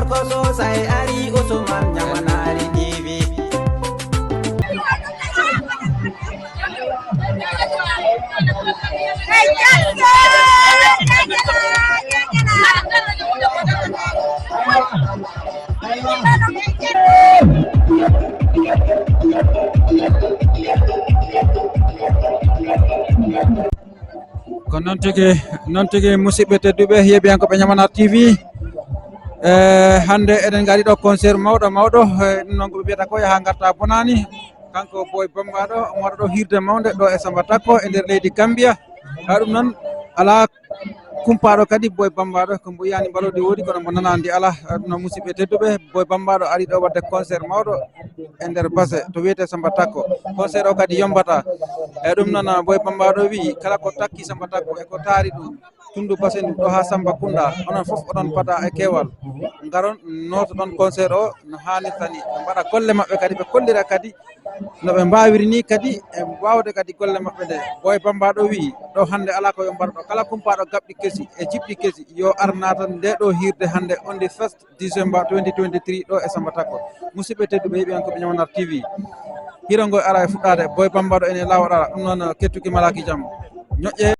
koso sai ari Usman nyamanari TV. Ko non tigi musidɓe tedduɓe heeɓiyankoɓe Ñamana TV hande eɗen gari ɗo concert mawɗo ɗum noon ko ɓe mbiyata ko yaha garta bonani kanko boy bambaɗo omo waɗa ɗo hirde mawde ɗo e Samba Takko e nder leydi Gambia ha ɗum noon ala kumpaɗo kadi boy bambaɗo ko mbiyani mbalodi woodi kono mo nanandi ala ɗum noon musidɓe tedduɓe boy bambaɗo ari ɗo wadde concert mawɗo e nder Basse to wiyete Samba Takko concert o kadi yombata e ɗum noon boy bambaɗo wi kala ko takki Samba Takko e ko taari ɗum tundu Basse ndu ɗo ha Samba Kunda onon foof oɗon pada e kewal garon noto ɗon concert o no hannirtani ɓe mbaɗa golle maɓɓe kadi ɓe kollira kadi no ɓe mbawiri ni kadi e wawde kadi golle maɓɓe nde boy bambaɗo wi ɗo hande ala ko yo mbaɗɗo kala kumpaɗo gabɗi kesi e jiɓɗi kesi yo arnatan nde ɗo hirde hande on the 1st December 2023 ɗo e Samba Takko musidɓe tedduɓe heeɓiyankoɓe Ñamanar TV hiro ngo ara e fuɗɗade boy bambaɗo ene lawoɗa ɗum noon kettuki malaki jaam ñoƴƴe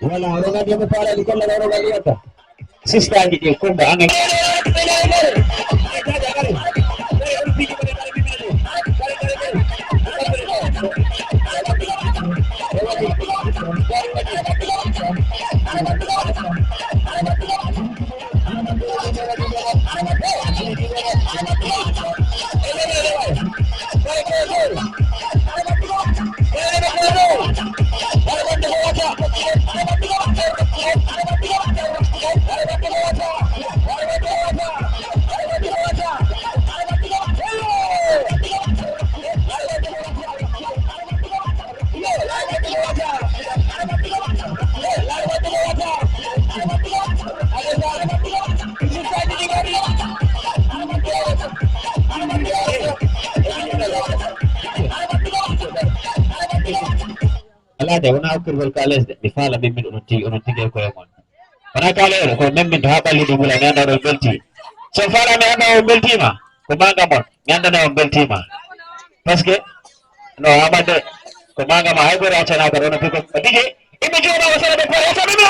Wala, orang dia berpala di kolam orang lihat tak? Sista dia kumba angin. Ada wana ukur berkales di fala mimin unti ke koyamon. Wana kale ko memmin habali di mulai nganda do belti. So fala me anda belti ma. Ko banga mon nganda do belti ma. Parce que no amade Kumanga mahagura acha na karona piko dige imejua na wasala de kwa sasa mimi